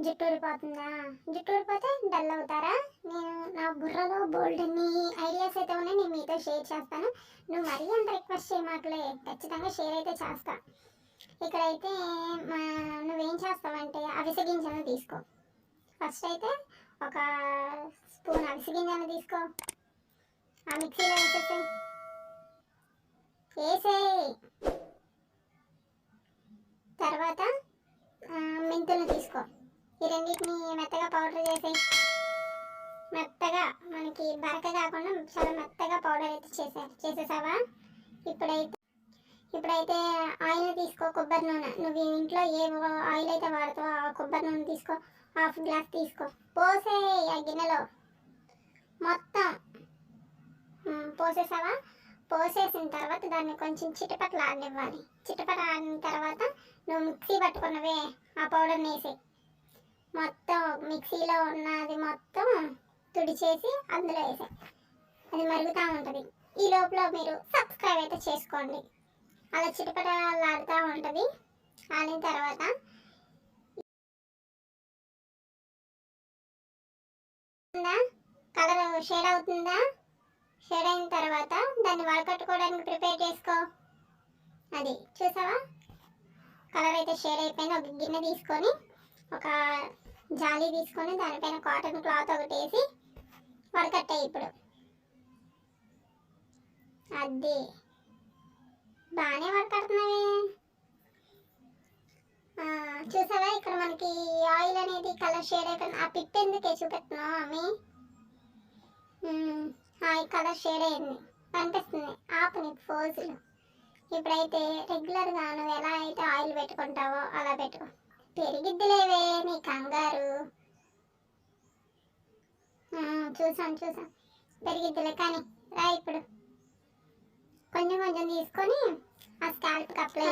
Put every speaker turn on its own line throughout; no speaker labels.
జుట్టు ఊడిపోతుందా? జుట్టు ఊడిపోతే డల్ అవుతారా? నేను నా బుర్రలో బోల్డన్ని ఐడియాస్ అయితే ఉన్నాయి, నేను మీతో షేర్ చేస్తాను. నువ్వు మరీ అంత రిక్వెస్ట్ చేయమాకలే, ఖచ్చితంగా షేర్ అయితే చేస్తా. ఇక్కడైతే నువ్వేం చేస్తావంటే అవిసె గింజలను తీసుకో. ఫస్ట్ అయితే ఒక స్పూన్ అవిసె గింజలను తీసుకో, ఆ మిక్సీలో వేసేయి. తర్వాత మెంతులను తీసుకో, ఈ రెండింటిని మెత్తగా పౌడర్ చేసేయి. మెత్తగా, మనకి బరక కాకుండా చాలా మెత్తగా పౌడర్ అయితే చేసేసావా? ఇప్పుడైతే ఆయిల్ తీసుకో, కొబ్బరి నూనె. నువ్వు ఇంట్లో ఏ ఆయిల్ అయితే వాడతావో ఆ కొబ్బరి నూనె తీసుకో, హాఫ్ గ్లాస్ తీసుకో, పోసేయి ఆ గిన్నెలో మొత్తం. పోసేసావా? పోసేసిన తర్వాత దాన్ని కొంచెం చిటపట్లు ఆడనివ్వాలి. చిటపట ఆడిన తర్వాత నువ్వు మిక్సీ పట్టుకున్నవే ఆ పౌడర్ని వేసి మొత్తం మిక్సీలో ఉన్నది మొత్తం తుడిచేసి అందులో వేసాయి. అది మరుగుతూ ఉంటుంది. ఈ లోపల మీరు సబ్స్క్రైబ్ అయితే చేసుకోండి. అలా చిటపటలాడుతూ ఉంటుంది. ఆడిన తర్వాత కలర్ షేడ్ అవుతుందా? షేడ్ అయిన తర్వాత దాన్ని వడకట్టుకోవడానికి ప్రిపేర్ చేసుకో. అది చూసావా, కలర్ అయితే షేడ్ అయిపోయింది. ఒక గిన్నె తీసుకొని, ఒక జాలి తీసుకొని దానిపైన కాటన్ క్లాత్ ఒకటి వేసి వడకట్టాయి. ఇప్పుడు అది బాగానే వడకడుతున్నావే. చూసావా, ఇక్కడ మనకి ఆయిల్ అనేది కలర్ షేడ్ అయిపోయింది. ఆ పిప్ ఎందుకే చూపెడుతున్నావు అమ్మి? కలర్ షేడ్ అయింది కనిపిస్తుంది. ఆపు నీ ఫోజులు. ఇప్పుడైతే రెగ్యులర్గా నువ్వు ఎలా అయితే ఆయిల్ పెట్టుకుంటావో అలా పెట్టుకో. పెరిగిద్దిలేవే నీ కంగారు. చూసాను పెరిగిద్దిలే, కానీ రా ఇప్పుడు కొంచెం కొంచెం తీసుకొని ఆ స్కాల్ప్కి అప్లై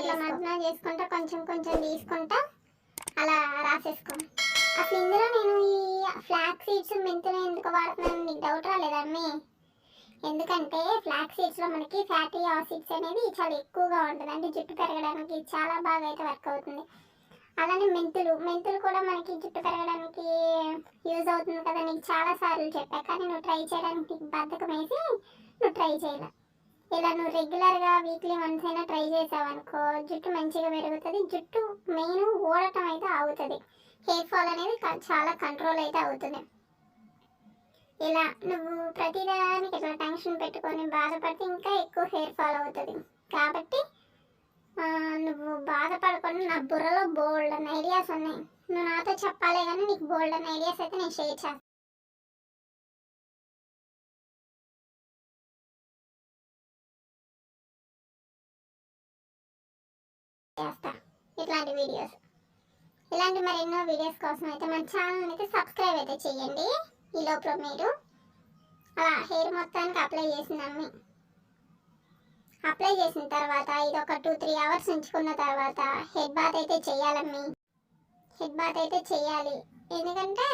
చేసుకుంటా, కొంచెం తీసుకుంటా అలా రాసేసుకో. అసలు ఇందులో నేను ఈ ఫ్లాక్ సీడ్స్ మెంతులు ఎందుకు వాడుతున్నాను నీకు డౌట్ రాలేదమ్మి? ఎందుకంటే ఫ్లాక్ సీడ్స్లో మనకి ఫ్యాటీ యాసిడ్స్ అనేది చాలా ఎక్కువగా ఉంటుంది. అంటే జుట్టు పెరగడానికి చాలా బాగా అయితే వర్క్ అవుతుంది. అలానే మెంతులు కూడా మనకి జుట్టు పెరగడానికి యూజ్ అవుతుంది కదా. నీకు చాలాసార్లు చెప్పా, కానీ నువ్వు ట్రై చేయడానికి బద్ధకం వేసి నువ్వు ట్రై చేయలే. ఇలా నువ్వు రెగ్యులర్గా వీక్లీ వన్స్ అయినా ట్రై చేసావు అనుకో, జుట్టు మంచిగా పెరుగుతుంది. జుట్టు మెయిన్ ఊడటం అయితే ఆగుతుంది. హెయిర్ ఫాల్ అనేది చాలా కంట్రోల్ అయితే అవుతుంది. ఇలా నువ్వు ప్రతిదానికి ఇట్లా టెన్షన్ పెట్టుకొని బాధపడితే ఇంకా ఎక్కువ హెయిర్ ఫాల్ అవుతుంది. కాబట్టి నువ్వు బాధపడకుండా, నా బుర్రలో బోల్డ్ అని ఐడియాస్ ఉన్నాయి. నువ్వు నాతో చెప్పాలే కానీ నీకు బోల్డ్ అని ఐడియాస్ అయితే నేను షేర్ చేస్తాను. ఇలాంటి మరెన్నో వీడియోస్ కోసం అయితే మన ఛానల్ అయితే సబ్స్క్రైబ్ అయితే చేయండి. ఈ లోపల మీరు అలా హెయిర్ మొత్తానికి అప్లై చేసిందమ్మి. అప్లై చేసిన తర్వాత ఇది ఒక 2-3 అవర్స్ ఉంచుకున్న తర్వాత హెడ్ బాత్ అయితే చేయాలమ్మి. హెడ్ బాత్ అయితే చేయాలి. ఎందుకంటే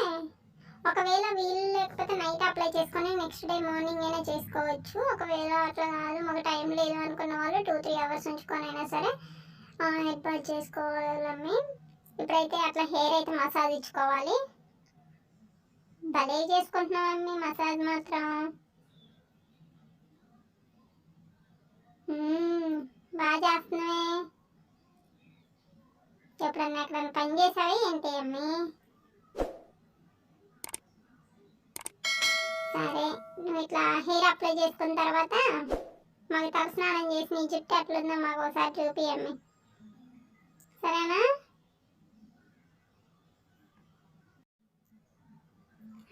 ఒకవేళ వీలు లేకపోతే నైట్ అప్లై చేసుకొని నెక్స్ట్ డే మార్నింగ్ అయినా చేసుకోవచ్చు. ఒకవేళ అట్లా కాదు, మాకు టైం లేదు అనుకున్న వాళ్ళు 2-3 అవర్స్ ఉంచుకొని అయినా సరే హెడ్ బాత్ చేసుకోవాలమ్మి. ఇప్పుడైతే అట్లా హెయిర్ అయితే మసాజ్ ఇచ్చుకోవాలి. భలే చేసుకుంటున్నామమ్మి మసాజ్ మాత్రం. బాగా చేస్తున్నావే. ఎప్పుడన్నా ఎక్కడన్నా పని చేసావే ఏంటి అమ్మి? సరే, నువ్వు ఇట్లా హెయిర్ అప్లై చేసుకున్న తర్వాత మాకు తలస్నానం చేసి నీ జుట్టు ఎట్లుందో మాకు ఒకసారి చూపి అమ్మి, సరేనా?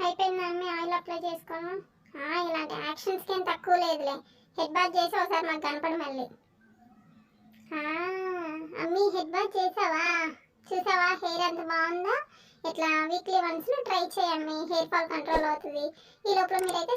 అయిపోయింది అమ్మి ఆయిల్ అప్లై చేసుకోను. ఇలాంటి యాక్షన్స్కి ఏం తక్కువ లేదులే. హెడ్ బాత్ చేసి ఒకసారి మాకు కనపడి మళ్ళీ. అమ్మి హెడ్ బాత్ చేసావా? చూసావా హెయిర్ ఎంత బాగుందో? ఇట్లా వీక్లీ వన్స్ ట్రై చేయమ్మి, హెయిర్ ఫాల్ కంట్రోల్ అవుతుంది. ఈ లోపల మీరైతే